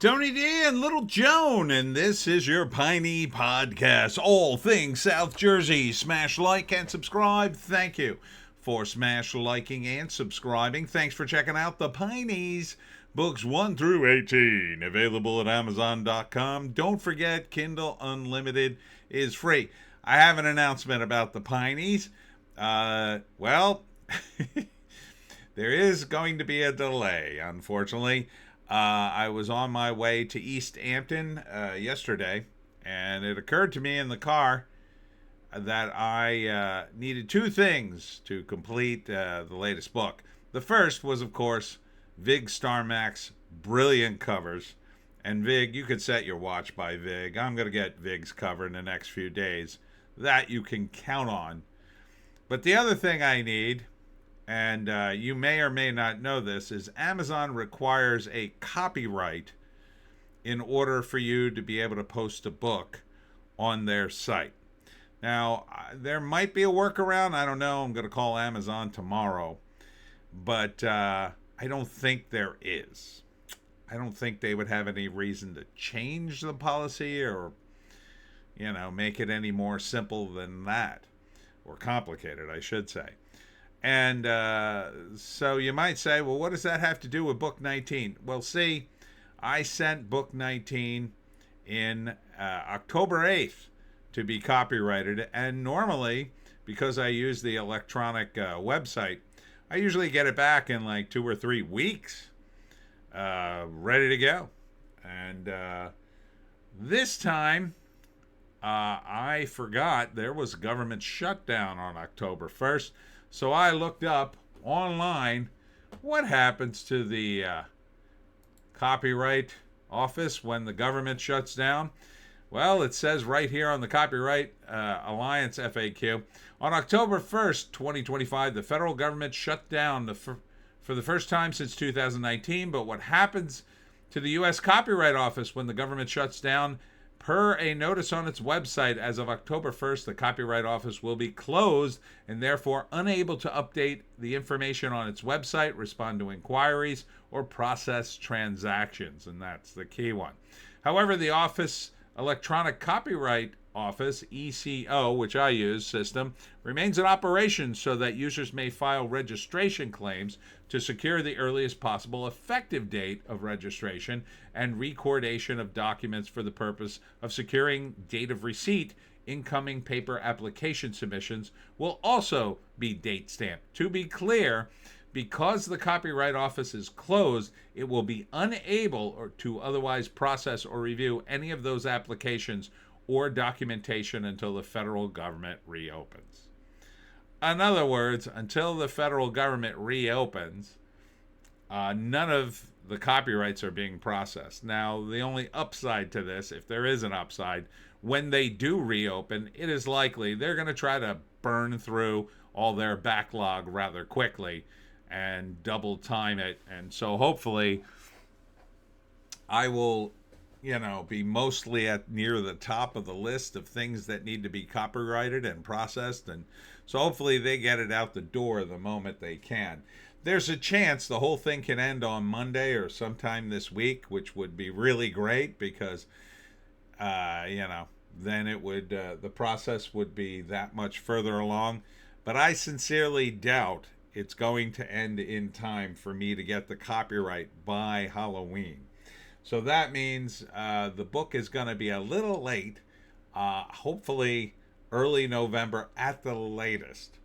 Tony D and Little Joan, and this is your Piney podcast. All things South Jersey. Smash like and subscribe. Thank you for smash liking and subscribing. Thanks for checking out the Pineys, books 1 through 18, available at Amazon.com. Don't forget, Kindle Unlimited is free. I have an announcement about the Pineys. Well, there is going to be a delay, unfortunately. I was on my way to East Hampton yesterday, and it occurred to me in the car that I needed two things to complete the latest book. The first was, of course, Vig Starmack's brilliant covers. And Vig, you could set your watch by Vig. I'm going to get Vig's cover in the next few days. That you can count on. But the other thing I need, and you may or may not know this, is Amazon requires a copyright in order for you to be able to post a book on their site. Now, there might be a workaround. I don't know. I'm going to call Amazon tomorrow. But I don't think there is. I don't think they would have any reason to change the policy or, make it any more simple than that. Or complicated, I should say. And so you might say, well, what does that have to do with Book 19? Well, see, I sent Book 19 in October 8th to be copyrighted. And normally, because I use the electronic website, I usually get it back in like 2 or 3 weeks, ready to go. And this time, I forgot there was a government shutdown on October 1st. So I looked up online what happens to the Copyright Office when the government shuts down. Well, it says right here on the Copyright Alliance FAQ, on October 1st, 2025, the federal government shut down for the first time since 2019. But what happens to the U.S. Copyright Office when the government shuts down? Per a notice on its website, as of October 1st, the Copyright Office will be closed and therefore unable to update the information on its website, respond to inquiries, or process transactions. And that's the key one. However, the Office Electronic Copyright Office, ECO, which I use, system, remains in operation so that users may file registration claims to secure the earliest possible effective date of registration and recordation of documents for the purpose of securing date of receipt. Incoming paper application submissions will also be date stamped. To be clear, because the Copyright Office is closed, it will be unable to otherwise process or review any of those applications or documentation until the federal government reopens. In other words, until the federal government reopens, none of the copyrights are being processed. Now, the only upside to this, if there is an upside, when they do reopen, it is likely they're going to try to burn through all their backlog rather quickly and double time it. And so hopefully I will be mostly at near the top of the list of things that need to be copyrighted and processed. And so hopefully they get it out the door the moment they can. There's a chance the whole thing can end on Monday or sometime this week, which would be really great because, then it would, the process would be that much further along. But I sincerely doubt it's going to end in time for me to get the copyright by Halloween. So that means the book is going to be a little late, hopefully early November at the latest.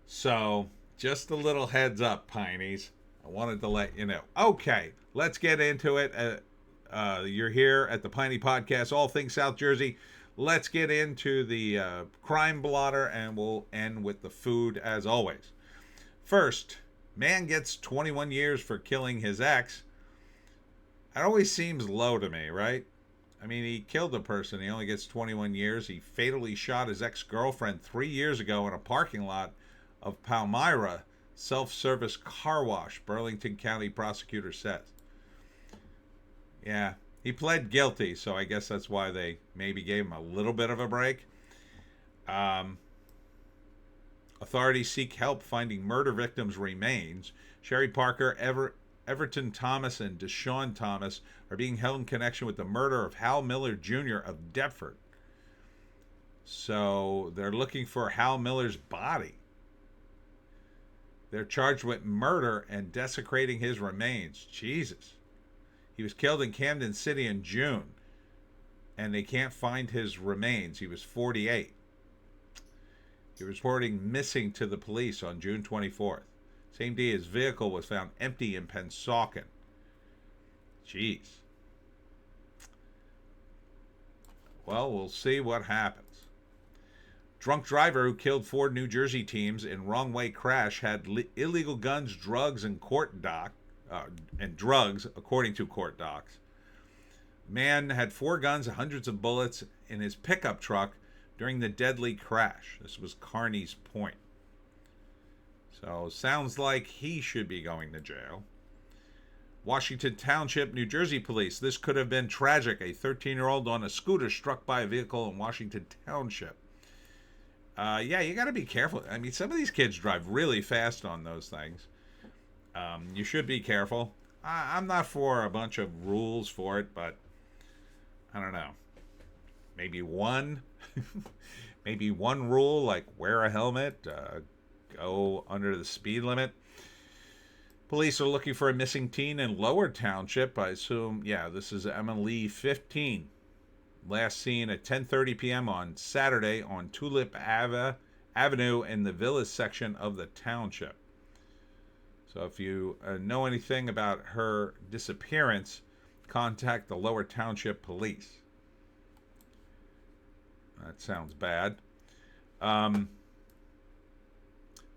So just a little heads up, Pineys. I wanted to let you know. Okay, let's get into it. You're here at the Piney Podcast, all things South Jersey. Let's get into the crime blotter, and we'll end with the food as always. First, man gets 21 years for killing his ex. It always seems low to me, right? I mean, he killed a person. He only gets 21 years. He fatally shot his ex-girlfriend 3 years ago in a parking lot of Palmyra self-service car wash, Burlington County prosecutor says. Yeah, he pled guilty, so I guess that's why they maybe gave him a little bit of a break. Authorities seek help finding murder victims' remains. Sherry Parker Everton Thomas and Deshaun Thomas are being held in connection with the murder of Hal Miller Jr. of Deptford. So they're looking for Hal Miller's body. They're charged with murder and desecrating his remains. Jesus. He was killed in Camden City in June, and they can't find his remains. He was 48. He was reporting missing to the police on June 24th. Same day his vehicle was found empty in Pensauken. Jeez. Well, we'll see what happens. Drunk driver who killed 4 New Jersey teams in wrong-way crash had illegal guns, drugs, and drugs, according to court docs. Man had 4 guns and hundreds of bullets in his pickup truck during the deadly crash. This was Carney's Point. So, sounds like he should be going to jail. Washington Township, New Jersey police. This could have been tragic. A 13-year-old on a scooter struck by a vehicle in Washington Township. Yeah, you got to be careful. I mean, some of these kids drive really fast on those things. You should be careful. I'm not for a bunch of rules for it, but I don't know. Maybe one. Maybe one rule, like wear a helmet, go under the speed limit. Police are looking for a missing teen in Lower Township. I assume, yeah, this is Emily, 15. Last seen at 10:30 p.m. on Saturday on Tulip Avenue in the Villas section of the township. So if you know anything about her disappearance, contact the Lower Township Police. That sounds bad. The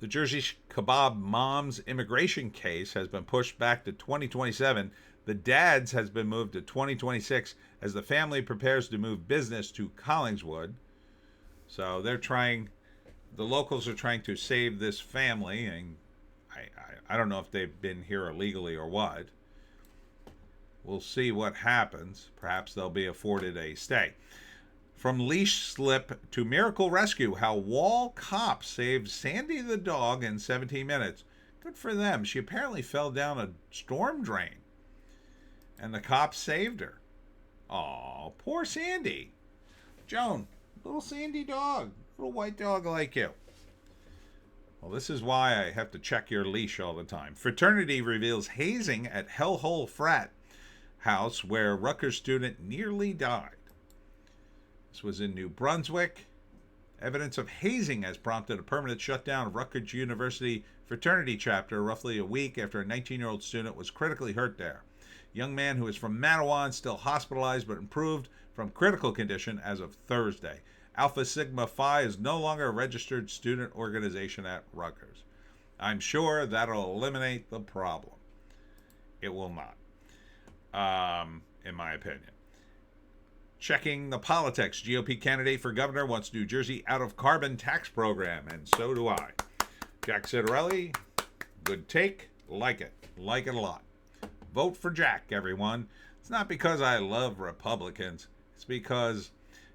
Jersey Kebab mom's immigration case has been pushed back to 2027. The dad's has been moved to 2026 as the family prepares to move business to Collingswood. So they're trying, the locals are trying to save this family, and I don't know if they've been here illegally or what. We'll see what happens. Perhaps they'll be afforded a stay. From leash slip to miracle rescue, how Wall cops saved Sandy the dog in 17 minutes. Good for them. She apparently fell down a storm drain, and the cops saved her. Aw, poor Sandy. Joan, little Sandy dog, little white dog like you. Well, this is why I have to check your leash all the time. Fraternity reveals hazing at Hellhole Frat House where Rutgers student nearly died. This was in New Brunswick. Evidence of hazing has prompted a permanent shutdown of Rutgers University fraternity chapter roughly a week after a 19-year-old student was critically hurt there. Young man who is from Manawan, still hospitalized but improved from critical condition as of Thursday. Alpha Sigma Phi is no longer a registered student organization at Rutgers. I'm sure that'll eliminate the problem. It will not, in my opinion. Checking the politics. GOP candidate for governor wants New Jersey out of carbon tax program, and so do I. Jack Citarelli, good take. Like it a lot. Vote for Jack, everyone. It's not because I love Republicans. It's because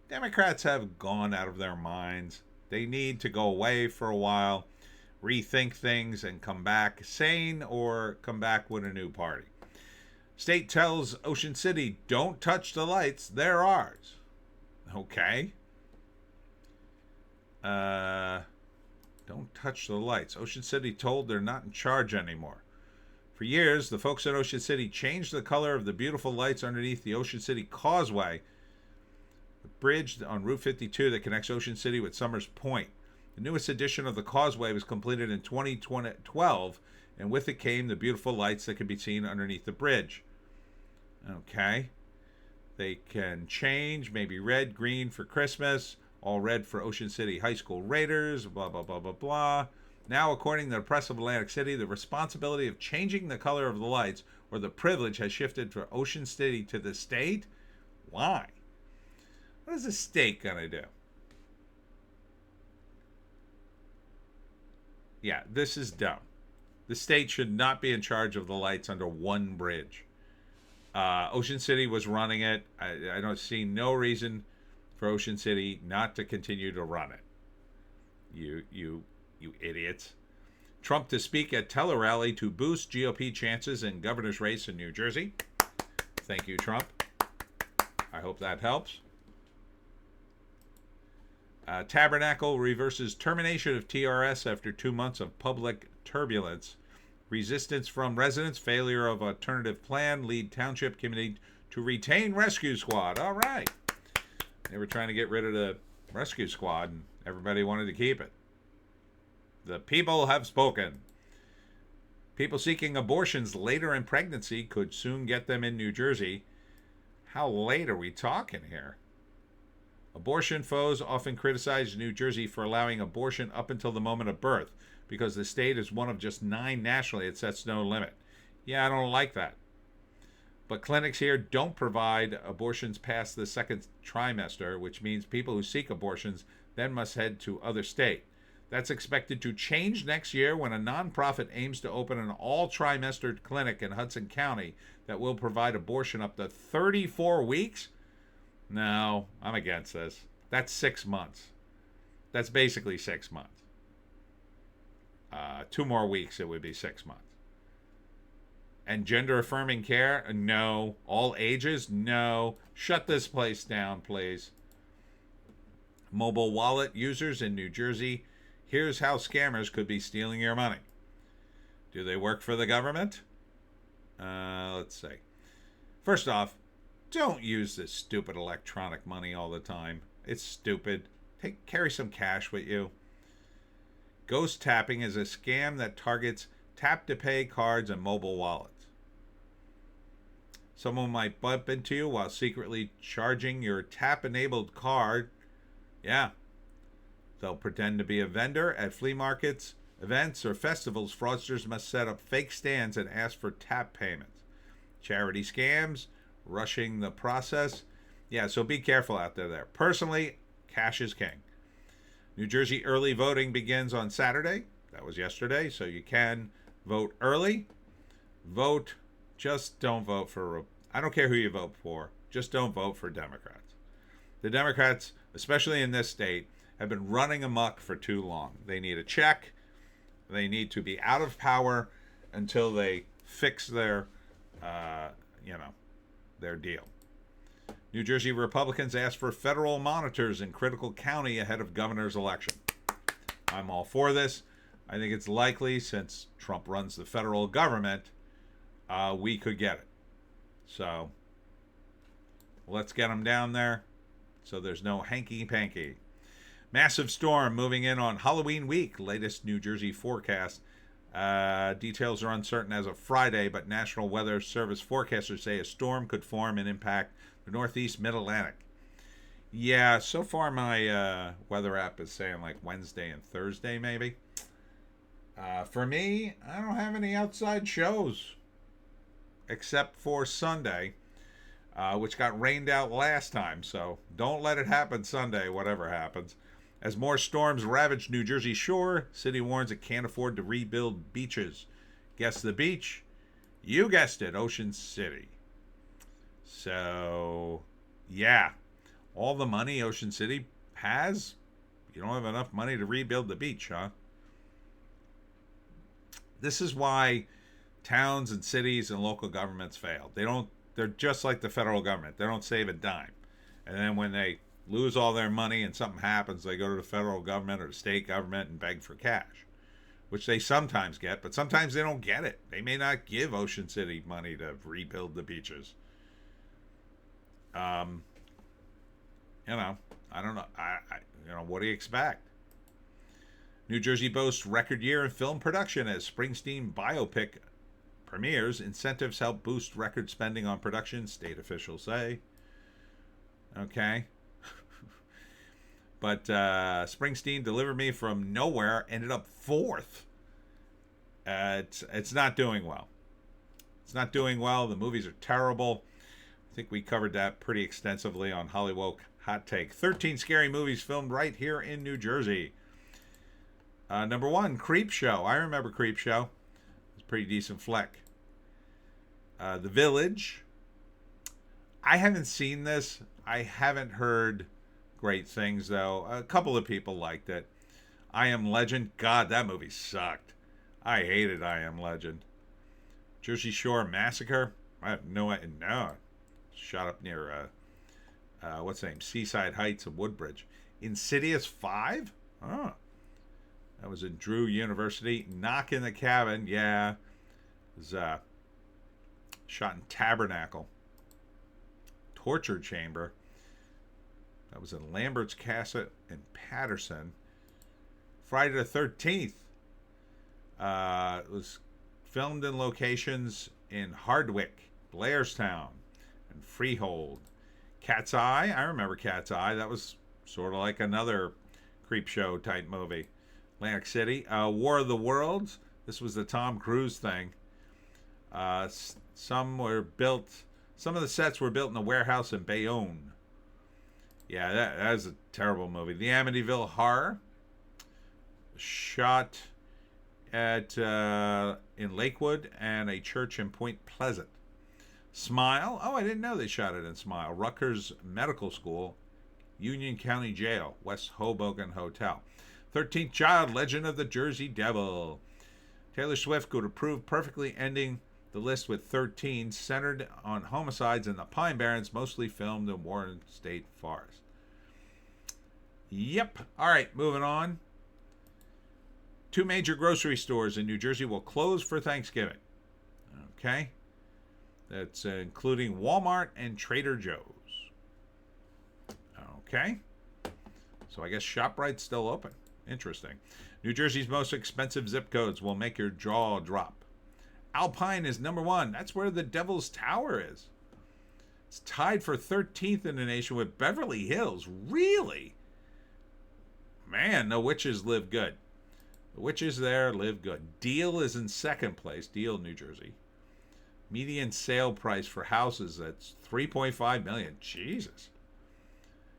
Democrats have gone out of their minds. They need to go away for a while, rethink things, and come back sane or come back with a new party. State tells Ocean City, don't touch the lights, they're ours. Okay. Don't touch the lights. Ocean City told they're not in charge anymore. For years, the folks at Ocean City changed the color of the beautiful lights underneath the Ocean City Causeway, the bridge on Route 52 that connects Ocean City with Summers Point. The newest edition of the causeway was completed in 2012, and with it came the beautiful lights that could be seen underneath the bridge. Okay. They can change, maybe red, green for Christmas, all red for Ocean City High School Raiders, blah, blah, blah, blah, blah. Now, according to the press of Atlantic City, the responsibility of changing the color of the lights, or the privilege, has shifted from Ocean City to the state. Why? What is the state going to do? Yeah, this is dumb. The state should not be in charge of the lights under one bridge. Ocean City was running it. I don't see no reason for Ocean City not to continue to run it. You idiots. Trump to speak at tele-rally to boost GOP chances in governor's race in New Jersey. Thank you, Trump. I hope that helps. Tabernacle reverses termination of TRS after 2 months of public turbulence. Resistance from residents, failure of alternative plan, lead township committee to retain rescue squad. All right. They were trying to get rid of the rescue squad, and everybody wanted to keep it. The people have spoken. People seeking abortions later in pregnancy could soon get them in New Jersey. How late are we talking here? Abortion foes often criticize New Jersey for allowing abortion up until the moment of birth because the state is one of just 9 nationally. It sets no limit. Yeah, I don't like that. But clinics here don't provide abortions past the second trimester, which means people who seek abortions then must head to other state. That's expected to change next year when a nonprofit aims to open an all-trimester clinic in Hudson County that will provide abortion up to 34 weeks. No, I'm against this. That's 6 months. That's basically 6 months. 2 more weeks, it would be 6 months. And gender-affirming care? No. All ages? No. Shut this place down, please. Mobile wallet users in New Jersey. Here's how scammers could be stealing your money. Do they work for the government? Let's see. First off, don't use this stupid electronic money all the time. It's stupid. Carry some cash with you. Ghost tapping is a scam that targets tap-to-pay cards and mobile wallets. Someone might bump into you while secretly charging your tap-enabled card. Yeah. They'll pretend to be a vendor at flea markets, events, or festivals. Fraudsters must set up fake stands and ask for tap payments. Charity scams, rushing the process. Yeah, so be careful out there. Personally, cash is king. New Jersey early voting begins on Saturday. That was yesterday, so you can vote early. Vote. Just don't vote for... I don't care who you vote for. Just don't vote for Democrats. The Democrats, especially in this state, have been running amok for too long. They need a check. They need to be out of power until they fix their, their deal. New Jersey Republicans asked for federal monitors in critical county ahead of governor's election. I'm all for this. I think it's likely, since Trump runs the federal government, we could get it. So let's get them down there so there's no hanky-panky. Massive storm moving in on Halloween week. Latest New Jersey forecast. Details are uncertain as of Friday, but National Weather Service forecasters say a storm could form and impact the northeast mid-Atlantic. Yeah, so far my weather app is saying like Wednesday and Thursday maybe. For me, I don't have any outside shows except for Sunday, which got rained out last time. So don't let it happen Sunday, whatever happens. As more storms ravage New Jersey shore, city warns it can't afford to rebuild beaches. Guess the beach? You guessed it, Ocean City. So, yeah, all the money Ocean City has, you don't have enough money to rebuild the beach, huh? This is why towns and cities and local governments fail. They're just like the federal government. They don't save a dime. And then when they lose all their money and something happens, they go to the federal government or the state government and beg for cash, which they sometimes get, but sometimes they don't get it. They may not give Ocean City money to rebuild the beaches. I don't know. What do you expect? New Jersey boasts record year in film production as Springsteen biopic premieres. Incentives help boost record spending on production, state officials say. Okay. But Springsteen, Deliver Me From Nowhere, ended up 4th. It's not doing well. It's not doing well. The movies are terrible. I think we covered that pretty extensively on Hollywoke Hot Take. 13 scary movies filmed right here in New Jersey. Number 1, Creep Show. I remember Creep Show. It's a pretty decent flick. The Village. I haven't seen this. I haven't heard great things, though. A couple of people liked it. I Am Legend. God, that movie sucked. I hated I Am Legend. Jersey Shore Massacre. I have no idea. No. Shot up near, what's the name? Seaside Heights of Woodbridge. Insidious 5? Oh. That was in Drew University. Knock in the Cabin. Yeah. It was shot in Tabernacle. Torture Chamber. That was in Lambert's Casa in Patterson. Friday the 13th. It was filmed in locations in Hardwick, Blairstown, and Freehold. Cat's Eye. I remember Cat's Eye. That was sort of like another creep show type movie. Atlantic City. War of the Worlds. This was the Tom Cruise thing. Some of the sets were built in a warehouse in Bayonne. Yeah, that is a terrible movie. The Amityville Horror. Shot at in Lakewood and a church in Point Pleasant. Smile. Oh, I didn't know they shot it in Smile. Rutgers Medical School. Union County Jail. West Hoboken Hotel. 13th Child. Legend of the Jersey Devil. Taylor Swift could approve perfectly ending the list with 13, centered on homicides in the Pine Barrens, mostly filmed in Warren State Forest. Yep. All right, moving on. 2 major grocery stores in New Jersey will close for Thanksgiving. Okay. That's including Walmart and Trader Joe's. Okay. So I guess ShopRite's still open. Interesting. New Jersey's most expensive zip codes will make your jaw drop. Alpine is number 1. That's where the Devil's Tower is. It's tied for 13th in the nation with Beverly Hills. Really? Man, the witches live good. The witches there live good. Deal is in 2nd place. Deal, New Jersey. Median sale price for houses, that's $3.5 million. Jesus.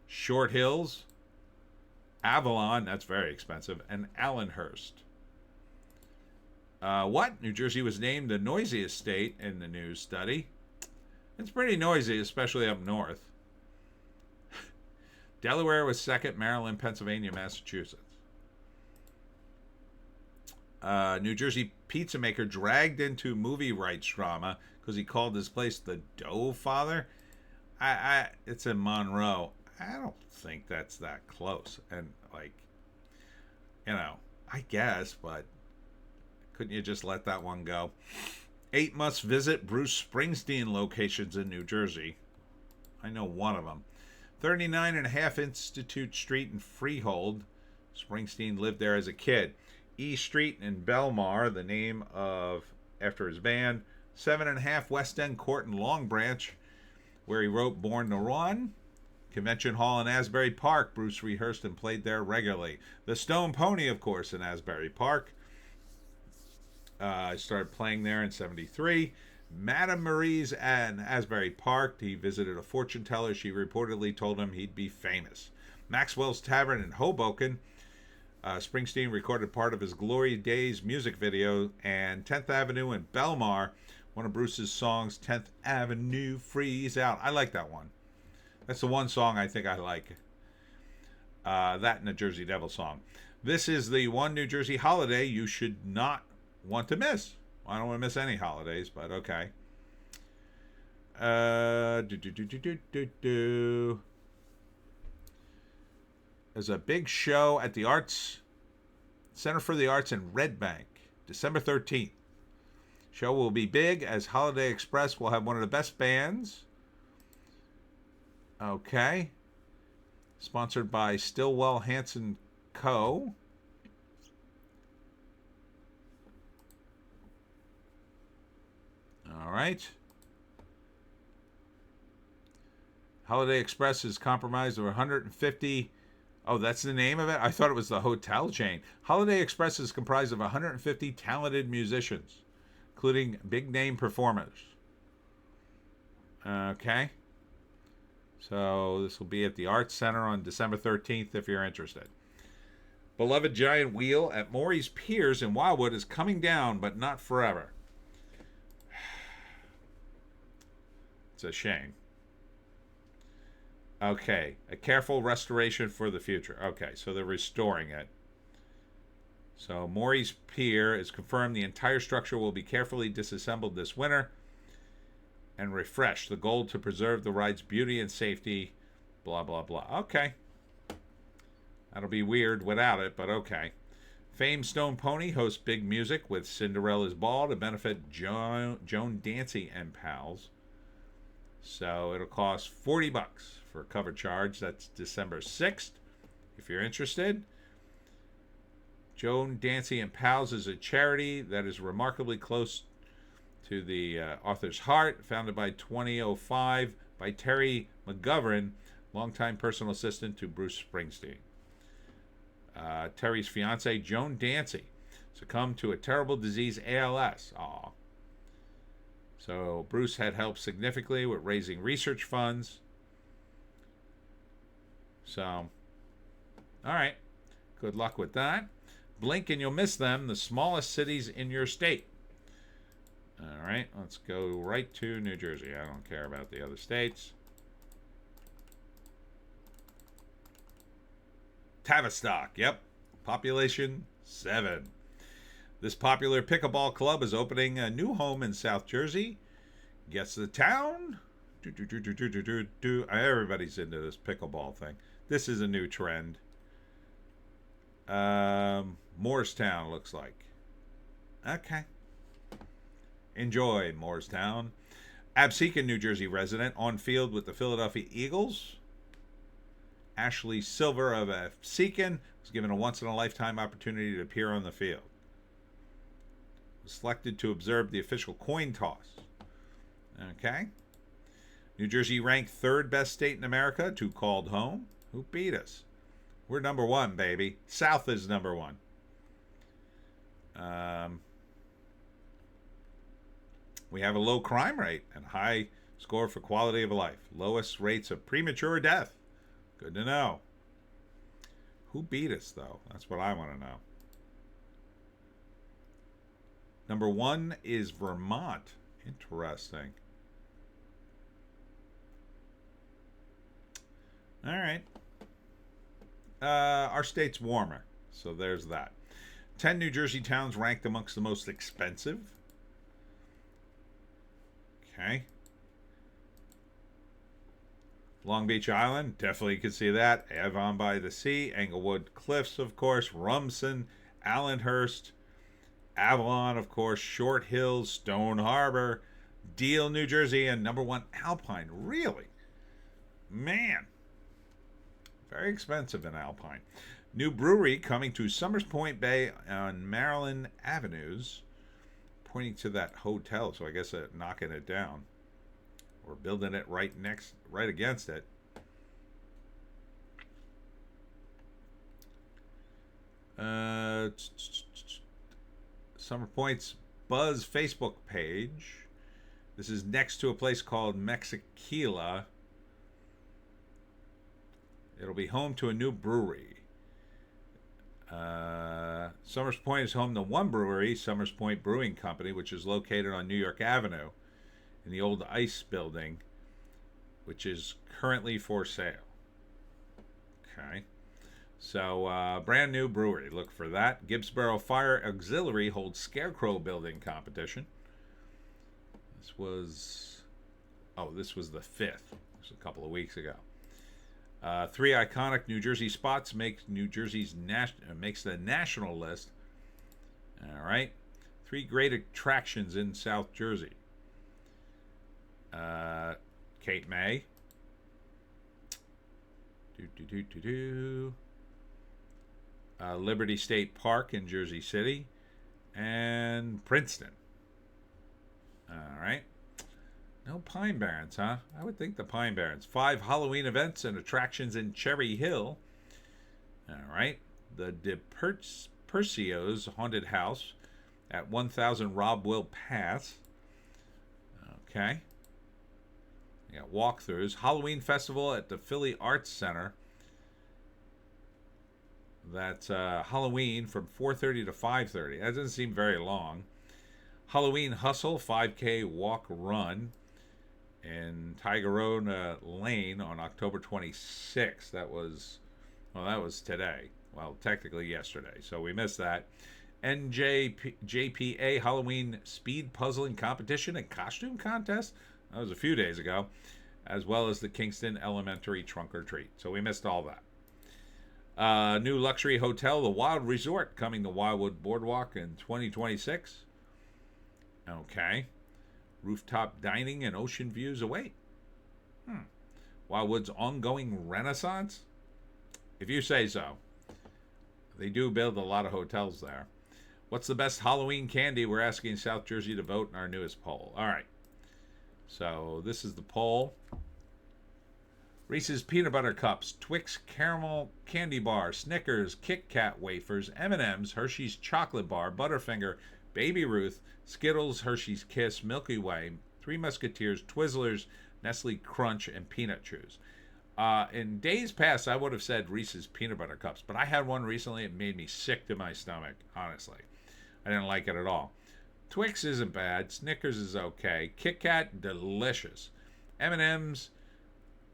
Short Hills, Avalon, that's very expensive, and Allenhurst. What? New Jersey was named the noisiest state in the news study. It's pretty noisy, especially up north. Delaware was 2nd, Maryland, Pennsylvania, Massachusetts. New Jersey pizza maker dragged into movie rights drama because he called his place the Dough Father. It's in Monroe. I don't think that's that close. And, I guess, but couldn't you just let that one go? 8 must-visit Bruce Springsteen locations in New Jersey. I know one of them. 39.5 Institute Street in Freehold. Springsteen lived there as a kid. E Street in Belmar, the name after his band. 7.5 West End Court in Long Branch, where he wrote Born to Run. Convention Hall in Asbury Park. Bruce rehearsed and played there regularly. The Stone Pony, of course, in Asbury Park. I started playing there in 73. Madame Marie's in Asbury Park. He visited a fortune teller. She reportedly told him he'd be famous. Maxwell's Tavern in Hoboken. Springsteen recorded part of his Glory Days music video. And 10th Avenue in Belmar. One of Bruce's songs, 10th Avenue Freeze Out. I like that one. That's the one song I think I like. That and the Jersey Devil song. This is the one New Jersey holiday you should not want to miss. I don't want to miss any holidays, but okay. There's a big show at the Center for the Arts in Red Bank, December 13th. Show will be big as Holiday Express will have one of the best bands. Okay. Sponsored by Stillwell Hanson Co. All right. Holiday Express is comprised of 150. Oh, that's the name of it? I thought it was the hotel chain. Holiday Express is comprised of 150 talented musicians, including big name performers. Okay. So this will be at the Arts Center on December 13th if you're interested. Beloved giant wheel at Maury's Piers in Wildwood is coming down, but not forever. It's a shame. Okay, a careful restoration for the future. Okay, so they're restoring it. So Maury's Pier is confirmed the entire structure will be carefully disassembled this winter and refreshed. The goal to preserve the ride's beauty and safety. Blah, blah, blah. Okay. That'll be weird without it, but okay. Famed Stone Pony hosts big music with Cinderella's Ball to benefit Joan Dancy and pals. So it'll cost $40 for a cover charge. That's December 6th. If you're interested. Joan Dancy and Pals is a charity that is remarkably close to the author's heart, founded by 2005 by Terry McGovern, longtime personal assistant to Bruce Springsteen. Terry's fiancée, Joan Dancy, succumbed to a terrible disease, ALS. Aw. So Bruce had helped significantly with raising research funds. So, all right. Good luck with that. Blink and you'll miss them, the smallest cities in your state. All right, let's go right to New Jersey. I don't care about the other states. Tavistock, yep. Population 7. This popular pickleball club is opening a new home in South Jersey. Guess the town? Everybody's into this pickleball thing. This is a new trend. Moorestown looks like. Okay. Enjoy Moorestown. Absecon, New Jersey resident on field with the Philadelphia Eagles. Ashley Silver of Absecon was given a once-in-a-lifetime opportunity to appear on the field. Was selected to observe the official coin toss. Okay. New Jersey ranked third best state in America to called home. Who beat us? We're number 1, baby. South is number 1. We have a low crime rate and high score for quality of life. Lowest rates of premature death. Good to know. Who beat us, though? That's what I want to know. Number 1 is Vermont. Interesting. All right. Our state's warmer, so there's that. 10 New Jersey towns ranked amongst the most expensive. Okay. Long Beach Island, definitely could see that. Avon by the Sea, Englewood Cliffs, of course, Rumson, Allenhurst, Avalon, of course, Short Hills, Stone Harbor, Deal, New Jersey, and number 1, Alpine. Really? Man. Very expensive in Alpine. New brewery coming to Summers Point Bay on Maryland Avenues. Pointing to that hotel, so I guess knocking it down. Or building it right against it. Summer Point's Buzz Facebook page. This is next to a place called Mexiquila. It'll be home to a new brewery. Summers Point is home to one brewery, Summers Point Brewing Company, which is located on New York Avenue in the old ICE building, which is currently for sale. Okay. So, brand new brewery. Look for that. Gibbsboro Fire Auxiliary holds Scarecrow building competition. This was the 5th. It was a couple of weeks ago. 3 iconic New Jersey spots makes the national list. All right. 3 great attractions in South Jersey. Cape May. Liberty State Park in Jersey City. And Princeton. All right. No Pine Barrens, huh? I would think the Pine Barrens. 5 Halloween events and attractions in Cherry Hill. All right. The DiPercio's Haunted House at 1000 Rob Will Pass. Okay. You got walkthroughs. Halloween Festival at the Philly Arts Center. That's Halloween from 4:30 to 5:30. That doesn't seem very long. Halloween Hustle 5K Walk Run in Tigerona Lane on October 26th. That was today. Well, technically yesterday, so we missed that. JPA Halloween Speed Puzzling Competition and Costume Contest. That was a few days ago, as well as the Kingston Elementary Trunk or Treat. So we missed all that. New luxury hotel, the Wild Resort, coming to Wildwood Boardwalk in 2026. Okay. Rooftop dining and ocean views await. Wildwood's ongoing renaissance? If you say so. They do build a lot of hotels there. What's the best Halloween candy? We're asking South Jersey to vote in our newest poll. All right. So this is the poll. Reese's Peanut Butter Cups, Twix Caramel Candy Bar, Snickers, Kit Kat Wafers, M&M's, Hershey's Chocolate Bar, Butterfinger, Baby Ruth, Skittles, Hershey's Kiss, Milky Way, Three Musketeers, Twizzlers, Nestle Crunch, and Peanut Chews. In days past, I would have said Reese's Peanut Butter Cups, but I had one recently. It made me sick to my stomach, honestly. I didn't like it at all. Twix isn't bad. Snickers is okay. Kit Kat, delicious. M&M's,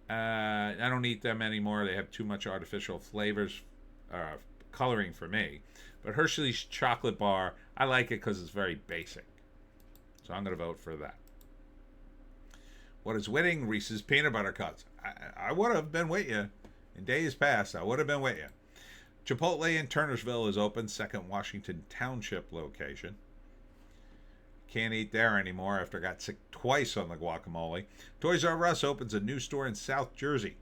I don't eat them anymore. They have too much artificial flavors, coloring for me. But Hershey's Chocolate Bar, I like it because it's very basic. So I'm going to vote for that. What is winning? Reese's Peanut Butter Cups. I would have been with you. In days past, I would have been with you. Chipotle in Turnersville is open, second Washington Township location. Can't eat there anymore after I got sick twice on the guacamole. Toys R Us opens a new store in South Jersey.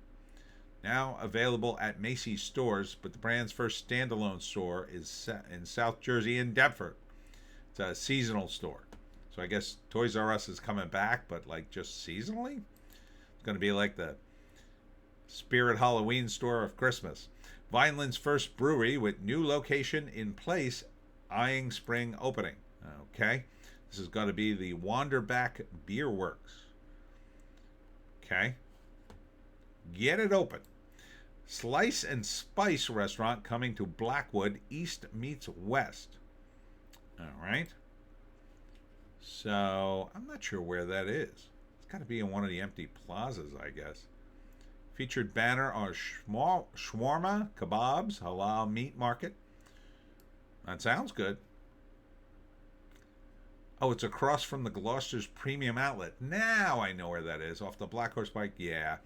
Now available at Macy's stores, but the brand's first standalone store is in South Jersey in Deptford. It's a seasonal store. So I guess Toys R Us is coming back, but like just seasonally? It's going to be like the Spirit Halloween store of Christmas. Vineland's first brewery with new location in place, eyeing spring opening. Okay. This is going to be the Wanderback Beer Works. Okay. Get it open. Slice and Spice restaurant coming to Blackwood, East meets West. All right. So, I'm not sure where that is. It's got to be in one of the empty plazas, I guess. Featured banner are shawarma, kebabs, halal meat market. That sounds good. Oh, it's across from the Gloucester's Premium Outlet. Now I know where that is. Off the Black Horse Pike. Yeah.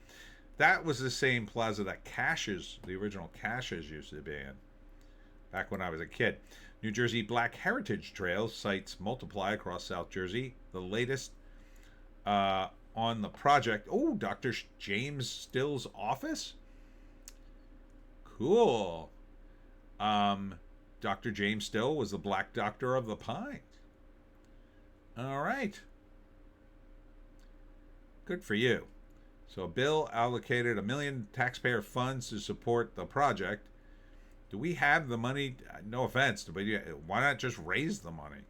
That was the same plaza that Cash's, the original Cash's, used to be in. Back when I was a kid. New Jersey Black Heritage Trails sites multiply across South Jersey. The latest on the project. Oh, Dr. James Still's office? Cool. Dr. James Still was the Black Doctor of the Pines. All right. Good for you. So Bill allocated $1 million taxpayer funds to support the project. Do we have the money? No offense, but why not just raise the money?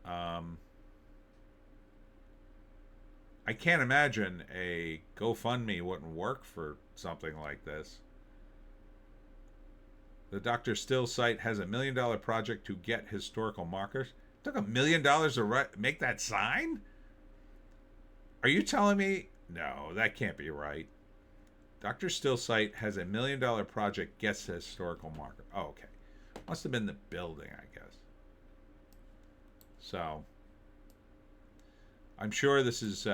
I can't imagine a GoFundMe wouldn't work for something like this. The Dr. Still site has $1 million project to get historical markers. It took $1 million to make that sign? Are you telling me? No, that can't be right. Dr. Still site has $1 million project gets the historical marker. Oh, okay. Must have been the building, I guess. So, I'm sure this is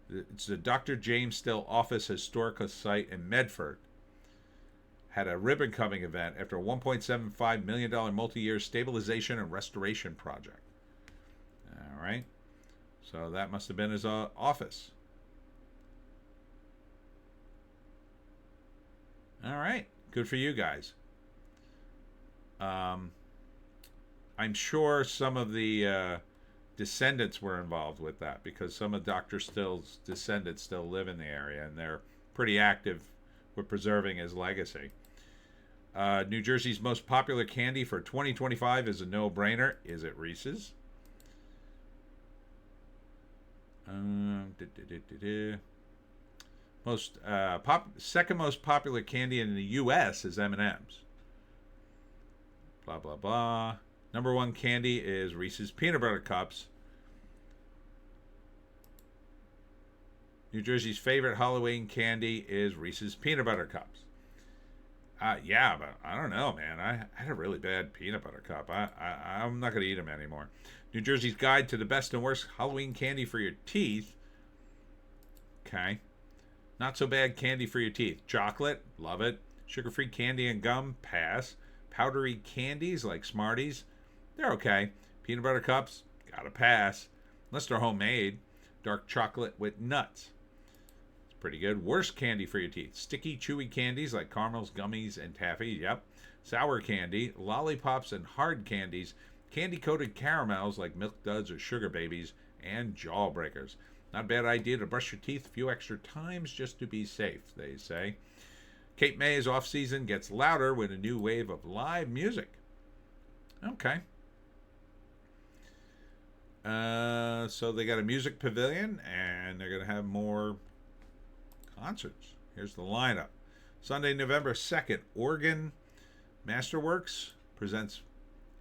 it's the Dr. James Still Office Historical Site in Medford. Had a ribbon cutting event after a $1.75 million multi-year stabilization and restoration project. All right. So that must have been his office. All right. Good for you guys. I'm sure some of the descendants were involved with that because some of Dr. Still's descendants still live in the area and they're pretty active with preserving his legacy. New Jersey's most popular candy for 2025 is a no-brainer. Is it Reese's? Second most popular candy in the U.S. is M&M's. Blah, blah, blah. Number one candy is Reese's Peanut Butter Cups. New Jersey's favorite Halloween candy is Reese's Peanut Butter Cups. Yeah, but I don't know, man. I had a really bad peanut butter cup. I'm not going to eat them anymore. New Jersey's Guide to the Best and Worst Halloween Candy for Your Teeth. Okay. Not so bad candy for your teeth. Chocolate, love it. Sugar-free candy and gum, pass. Powdery candies like Smarties, they're okay. Peanut butter cups, gotta pass. Unless they're homemade. Dark chocolate with nuts, it's pretty good. Worst candy for your teeth. Sticky, chewy candies like caramels, gummies, and taffy, yep. Sour candy, lollipops, and hard candies. Candy-coated caramels like Milk Duds or Sugar Babies, and jawbreakers. Not a bad idea to brush your teeth a few extra times just to be safe, they say. Cape May's off-season gets louder with a new wave of live music. Okay. So they got a music pavilion, and they're going to have more concerts. Here's the lineup. Sunday, November 2nd, Oregon Masterworks presents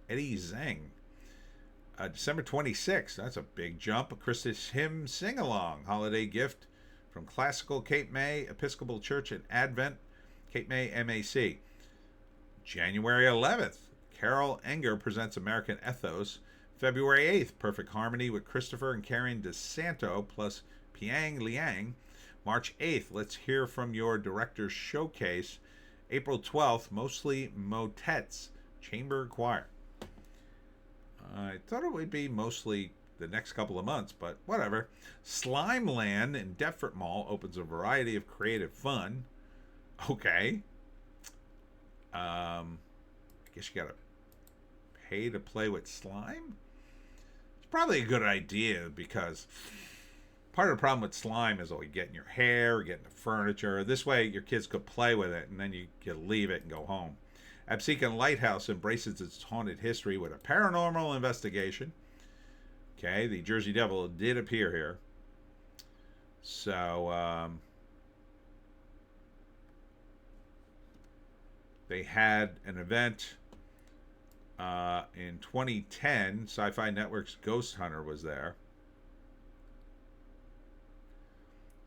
Eddie Zhang. December 26th, that's a big jump. A Christmas hymn sing-along, holiday gift from Classical Cape May Episcopal Church and Advent, Cape May MAC. January 11th, Carol Enger presents American Ethos. February 8th, Perfect Harmony with Christopher and Karen DeSanto plus Piang Liang. March 8th, Let's Hear From Your Director's Showcase. April 12th, Mostly Motets, Chamber Choir. I thought it would be mostly the next couple of months, but whatever. Slime Land in Deptford Mall opens a variety of creative fun. Okay. I guess you gotta pay to play with slime? It's probably a good idea because part of the problem with slime is always getting your hair, getting the furniture. This way your kids could play with it and then you can leave it and go home. Absecon Lighthouse embraces its haunted history with a paranormal investigation. Okay, the Jersey Devil did appear here. So, they had an event in 2010. Sci-Fi Network's Ghost Hunter was there.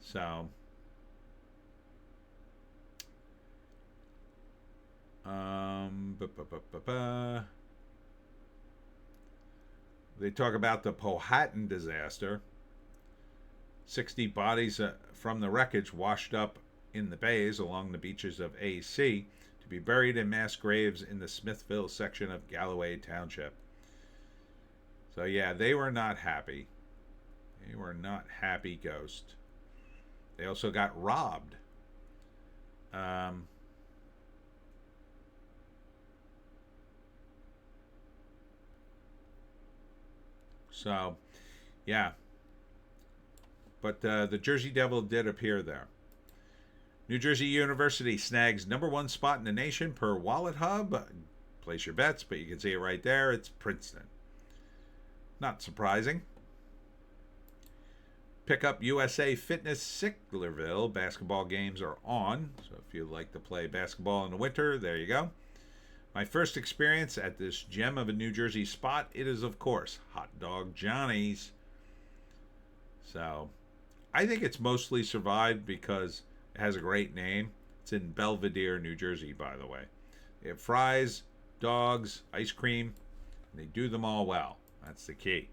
So, they talk about the Powhatan disaster. 60 bodies from the wreckage washed up in the bays along the beaches of AC to be buried in mass graves in the Smithville section of Galloway Township. So yeah, they were not happy. They were not happy, Ghost. They also got robbed. So, yeah. But the Jersey Devil did appear there. New Jersey University snags #1 spot in the nation per Wallet Hub. Place your bets, but you can see it right there. It's Princeton. Not surprising. Pick up USA Fitness Sicklerville. Basketball games are on. So if you like to play basketball in the winter, there you go. My first experience at this gem of a New Jersey spot, it is, of course, Hot Dog Johnny's. So, I think it's mostly survived because it has a great name. It's in Belvedere, New Jersey, by the way. They have fries, dogs, ice cream, and they do them all well. That's the key.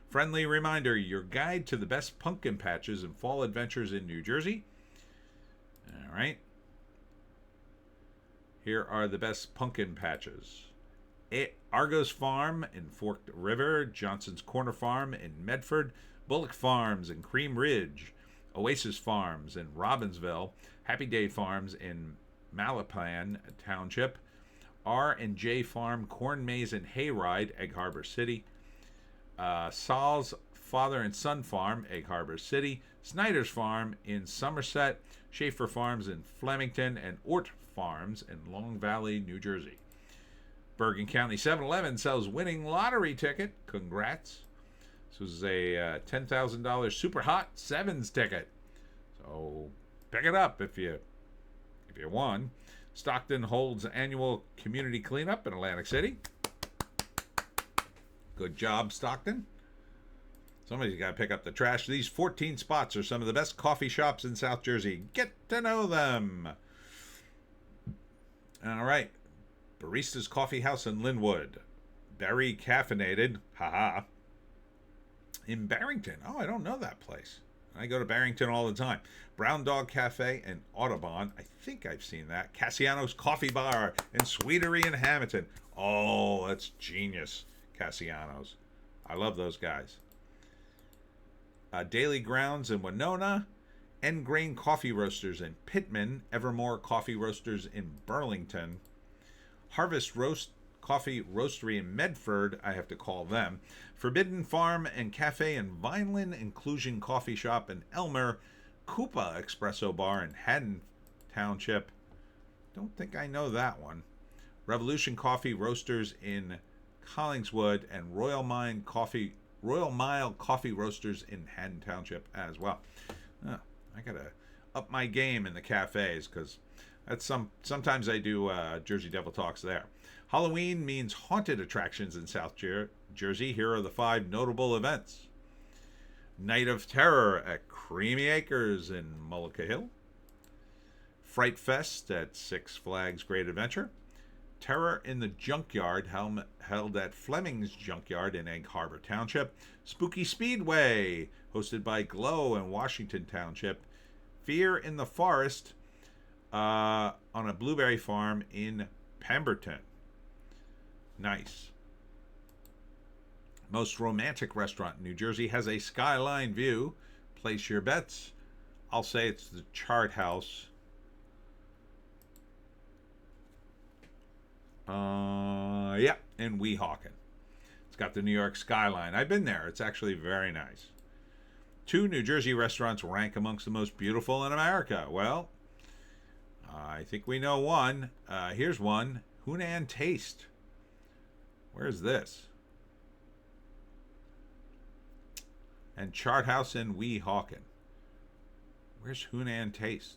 Friendly reminder, your guide to the best pumpkin patches and fall adventures in New Jersey. All right. Here are the best pumpkin patches. Argos Farm in Forked River, Johnson's Corner Farm in Medford, Bullock Farms in Cream Ridge, Oasis Farms in Robbinsville, Happy Day Farms in Malapan Township, R&J Farm, Corn Maze and Hayride, Egg Harbor City, Saul's Father and Son Farm, Egg Harbor City, Snyder's Farm in Somerset, Schaefer Farms in Flemington, and Ort Farms in Long Valley, New Jersey. Bergen County 7-Eleven sells winning lottery ticket. Congrats. This was a $10,000 Super Hot Sevens ticket. So pick it up if you won. Stockton holds annual community cleanup in Atlantic City. Good job, Stockton. Somebody's got to pick up the trash. These 14 spots are some of the best coffee shops in South Jersey. Get to know them. All right. Barista's Coffee House in Linwood. Berry caffeinated. Haha. In Barrington. Oh, I don't know that place. I go to Barrington all the time. Brown Dog Cafe in Audubon. I think I've seen that. Cassiano's Coffee Bar in Sweetery in Hamilton. Oh, that's genius. Cassiano's. I love those guys. Daily Grounds in Winona. End Grain Coffee Roasters in Pittman. Evermore Coffee Roasters in Burlington. Harvest Roast Coffee Roastery in Medford. I have to call them. Forbidden Farm and Cafe in Vineland. Inclusion Coffee Shop in Elmer. Koopa Espresso Bar in Haddon Township. Don't think I know that one. Revolution Coffee Roasters in Collingswood and Royal Mile Coffee Roasters in Haddon Township as well. I gotta up my game in the cafes because that's sometimes I do Jersey Devil Talks there. Halloween means haunted attractions in South Jersey. Here are the 5 notable events. Night of Terror at Creamy Acres in Mullica Hill. Fright Fest at Six Flags Great Adventure. Terror in the Junkyard, held at Fleming's Junkyard in Egg Harbor Township. Spooky Speedway, hosted by Glow in Washington Township. Fear in the Forest on a blueberry farm in Pemberton. Nice. Most romantic restaurant in New Jersey has a skyline view. Place your bets. I'll say it's the Chart House. Yeah, in Weehawken. It's got the New York skyline. I've been there. It's actually very nice. 2 New Jersey restaurants rank amongst the most beautiful in America. Well, I think we know one. Here's one. Hunan Taste. Where's this? And Chart House in Weehawken. Where's Hunan Taste?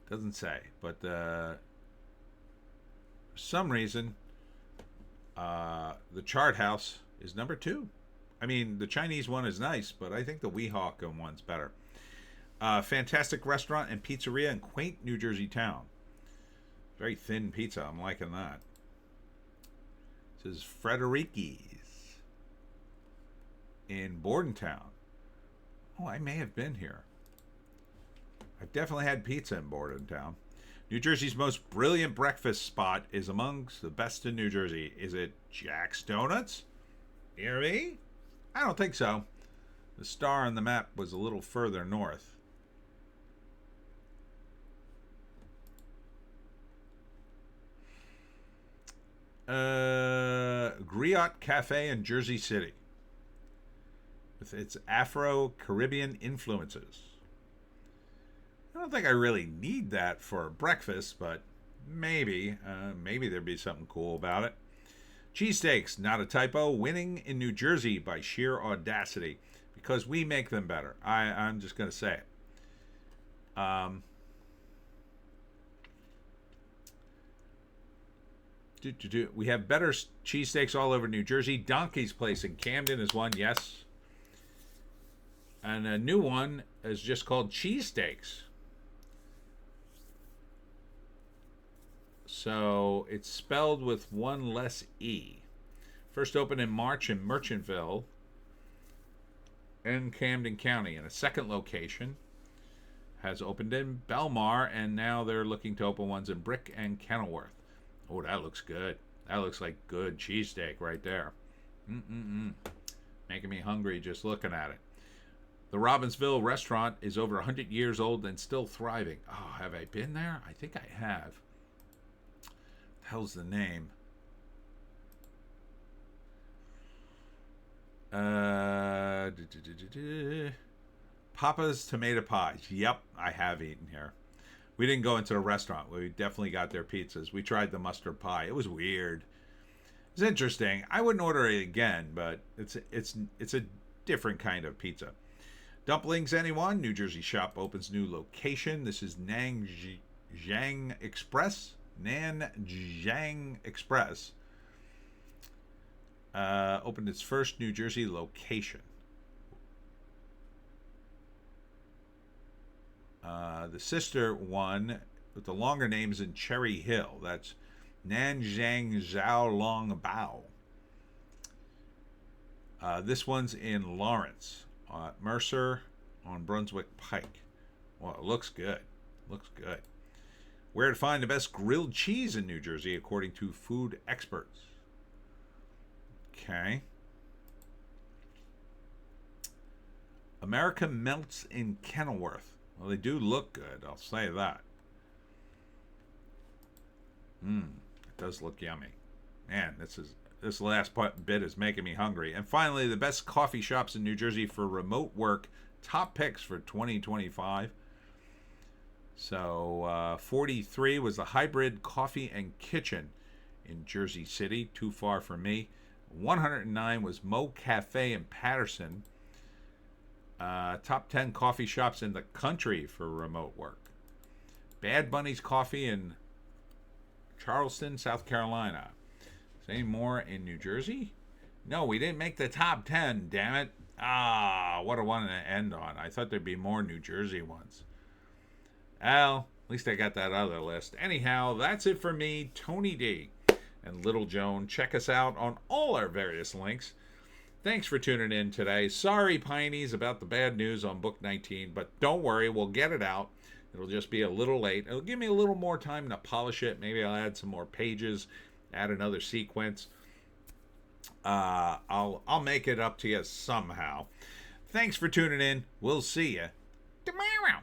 Doesn't say, but for some reason, the Chart House is number 2. I mean, the Chinese one is nice, but I think the Weehawken one's better. Fantastic restaurant and pizzeria in quaint New Jersey town. Very thin pizza. I'm liking that. This is Frederiki's in Bordentown. Oh, I may have been here. I've definitely had pizza in Bordentown. New Jersey's most brilliant breakfast spot is amongst the best in New Jersey. Is it Jack's Donuts? Near me? I don't think so. The star on the map was a little further north. Griot Cafe in Jersey City with its Afro-Caribbean influences. I don't think I really need that for breakfast, but maybe there'd be something cool about it. Cheesesteaks, not a typo, winning in New Jersey by sheer audacity because we make them better. I'm just going to say it. We have better cheesesteaks all over New Jersey. Donkey's Place in Camden is one, yes. And a new one is just called Cheesesteaks. So it's spelled with one less E. First opened in March in Merchantville in Camden County. And a second location has opened in Belmar, and now they're looking to open ones in Brick and Kenilworth. Oh, that looks good. That looks like good cheesesteak right there. Making me hungry just looking at it. The Robbinsville restaurant is over 100 years old and still thriving. Oh, have I been there? I think I have. The hell's the name? Papa's Tomato Pies. Yep, I have eaten here. We didn't go into the restaurant. We definitely got their pizzas. We tried the mustard pie. It was weird. It's interesting. I wouldn't order it again, but it's a different kind of pizza. Dumplings, anyone? New Jersey shop opens new location. This is Nanjiang Express. Nanjiang Express. Opened its first New Jersey location. The sister one with the longer name is in Cherry Hill. That's Nanjing Zhao Long Bao. This one's in Lawrence, Mercer on Brunswick Pike. Well, it looks good. Looks good. Where to find the best grilled cheese in New Jersey, according to food experts. Okay. America melts in Kenilworth. Well, they do look good, I'll say that. It does look yummy. Man, this last bit is making me hungry. And finally, the best coffee shops in New Jersey for remote work. Top picks for 2025. So 43 was the Hybrid Coffee and Kitchen in Jersey City. Too far for me. 109 was Mo Cafe in Patterson. Top 10 coffee shops in the country for remote work. Bad Bunny's Coffee in Charleston, South Carolina. Is there any more in New Jersey? No, we didn't make the top 10, damn it. What a one to end on. I thought there'd be more New Jersey ones. Well, at least I got that other list. Anyhow, that's it for me, Tony D. and Little Joan. Check us out on all our various links. Thanks for tuning in today. Sorry, Pineys, about the bad news on Book 19, but don't worry, we'll get it out. It'll just be a little late. It'll give me a little more time to polish it. Maybe I'll add some more pages, add another sequence. I'll make it up to you somehow. Thanks for tuning in. We'll see you tomorrow.